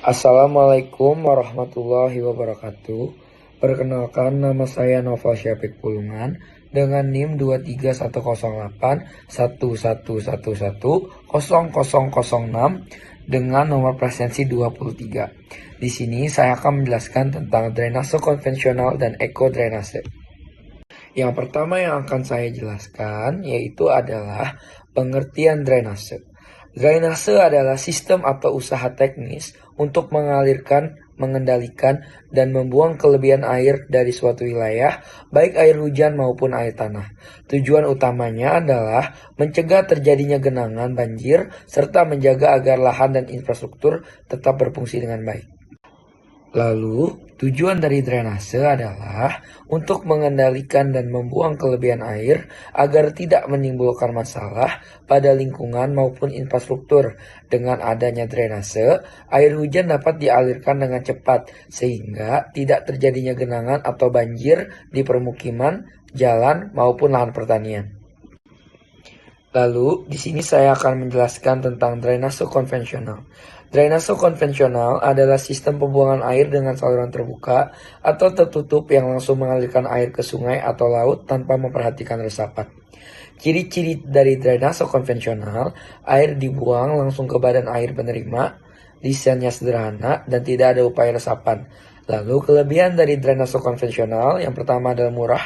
Assalamualaikum warahmatullahi wabarakatuh. Perkenalkan, nama saya Noval Syafiq Pulungan dengan NIM 2310811110006 dengan nomor presensi 23. Di sini saya akan menjelaskan tentang drainase konvensional dan ekodrainase. Yang pertama yang akan saya jelaskan yaitu adalah pengertian drainase. Drainase adalah sistem atau usaha teknis untuk mengalirkan, mengendalikan, dan membuang kelebihan air dari suatu wilayah, baik air hujan maupun air tanah. Tujuan utamanya adalah mencegah terjadinya genangan banjir, serta menjaga agar lahan dan infrastruktur tetap berfungsi dengan baik. Lalu, tujuan dari drainase adalah untuk mengendalikan dan membuang kelebihan air agar tidak menimbulkan masalah pada lingkungan maupun infrastruktur. Dengan adanya drainase, air hujan dapat dialirkan dengan cepat sehingga tidak terjadinya genangan atau banjir di permukiman, jalan, maupun lahan pertanian. Lalu, di sini saya akan menjelaskan tentang drainase konvensional. Drainase konvensional adalah sistem pembuangan air dengan saluran terbuka atau tertutup yang langsung mengalirkan air ke sungai atau laut tanpa memperhatikan resapan. Ciri-ciri dari drainase konvensional, air dibuang langsung ke badan air penerima, desainnya sederhana, dan tidak ada upaya resapan. Lalu kelebihan dari drainase konvensional yang pertama adalah murah,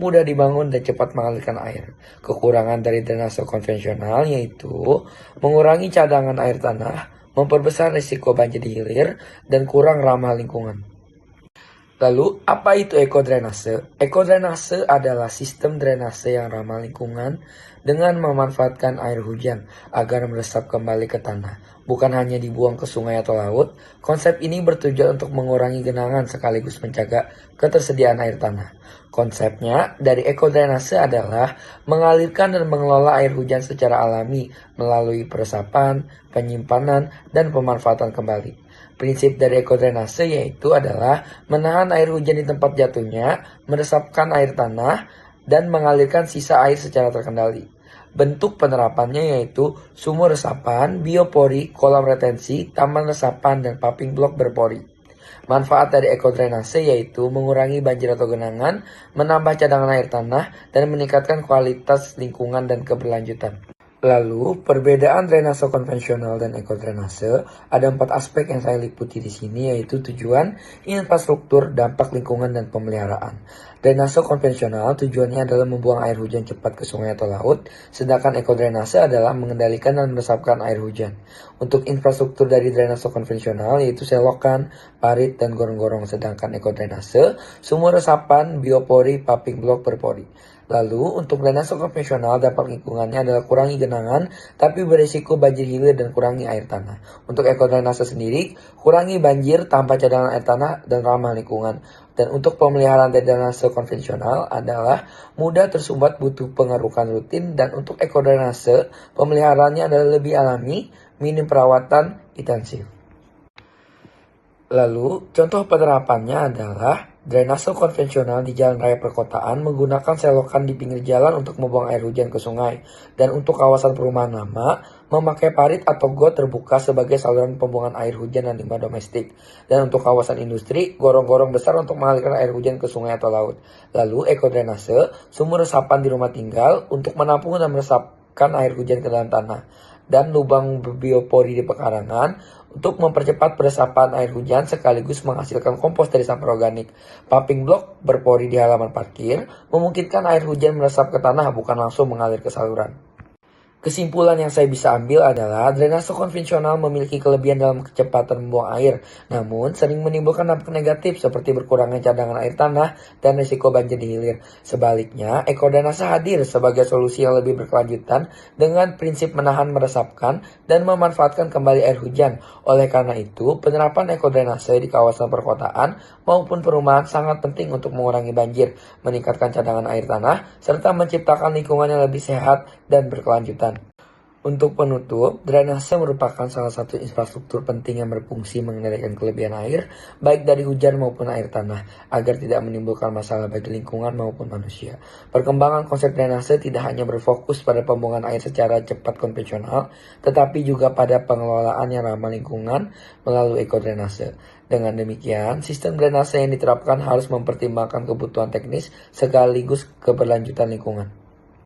mudah dibangun dan cepat mengalirkan air. Kekurangan dari drainase konvensional yaitu mengurangi cadangan air tanah, memperbesar risiko banjir di hilir, dan kurang ramah lingkungan. Lalu, apa itu ekodrainase? Ekodrainase adalah sistem drainase yang ramah lingkungan dengan memanfaatkan air hujan agar meresap kembali ke tanah, bukan hanya dibuang ke sungai atau laut. Konsep ini bertujuan untuk mengurangi genangan sekaligus menjaga ketersediaan air tanah. Konsepnya dari ekodrainase adalah mengalirkan dan mengelola air hujan secara alami melalui peresapan, penyimpanan, dan pemanfaatan kembali. Prinsip dari ekodrainase yaitu adalah menahan air hujan di tempat jatuhnya, meresapkan air tanah, dan mengalirkan sisa air secara terkendali. Bentuk penerapannya yaitu sumur resapan, biopori, kolam retensi, taman resapan, dan pumping block berpori. Manfaat dari ekodrainase yaitu mengurangi banjir atau genangan, menambah cadangan air tanah, dan meningkatkan kualitas lingkungan dan keberlanjutan. Lalu, perbedaan drainase konvensional dan ekodrainase ada 4 aspek yang saya liputi di sini, yaitu tujuan, infrastruktur, dampak lingkungan, dan pemeliharaan. Drainase konvensional tujuannya adalah membuang air hujan cepat ke sungai atau laut, sedangkan ekodrainase adalah mengendalikan dan meresapkan air hujan. Untuk infrastruktur dari drainase konvensional yaitu selokan, parit, dan gorong-gorong, sedangkan ekodrainase sumur resapan, biopori, pumping block berpori. Lalu, untuk drainase konvensional, dampak lingkungannya adalah kurangi genangan, tapi berisiko banjir hilir dan kurangi air tanah. Untuk ekodrainase sendiri, kurangi banjir tanpa cadangan air tanah dan ramah lingkungan. Dan untuk pemeliharaan dari drainase konvensional adalah mudah tersumbat, butuh pengerukan rutin, dan untuk ekodrainase, pemeliharaannya adalah lebih alami, minim perawatan intensif. Lalu, contoh penerapannya adalah drainase konvensional di jalan raya perkotaan menggunakan selokan di pinggir jalan untuk membuang air hujan ke sungai. Dan untuk kawasan perumahan lama, memakai parit atau got terbuka sebagai saluran pembuangan air hujan dan limbah domestik. Dan untuk kawasan industri, gorong-gorong besar untuk mengalirkan air hujan ke sungai atau laut. Lalu, ekodrainase, sumur resapan di rumah tinggal untuk menampung dan meresapkan air hujan ke dalam tanah. Dan lubang biopori di pekarangan untuk mempercepat peresapan air hujan sekaligus menghasilkan kompos dari sampah organik. Pumping block berpori di halaman parkir memungkinkan air hujan meresap ke tanah bukan langsung mengalir ke saluran. Kesimpulan yang saya bisa ambil adalah drainase konvensional memiliki kelebihan dalam kecepatan membuang air, namun sering menimbulkan dampak negatif seperti berkurangnya cadangan air tanah dan risiko banjir di hilir. Sebaliknya, ekodrainase hadir sebagai solusi yang lebih berkelanjutan dengan prinsip menahan, meresapkan, dan memanfaatkan kembali air hujan. Oleh karena itu, penerapan ekodrainase di kawasan perkotaan maupun perumahan sangat penting untuk mengurangi banjir, meningkatkan cadangan air tanah, serta menciptakan lingkungan yang lebih sehat dan berkelanjutan. Untuk penutup, drainase merupakan salah satu infrastruktur penting yang berfungsi mengendalikan kelebihan air, baik dari hujan maupun air tanah, agar tidak menimbulkan masalah bagi lingkungan maupun manusia. Perkembangan konsep drainase tidak hanya berfokus pada pembuangan air secara cepat konvensional, tetapi juga pada pengelolaan yang ramah lingkungan melalui ekodrainase. Dengan demikian, sistem drainase yang diterapkan harus mempertimbangkan kebutuhan teknis sekaligus keberlanjutan lingkungan.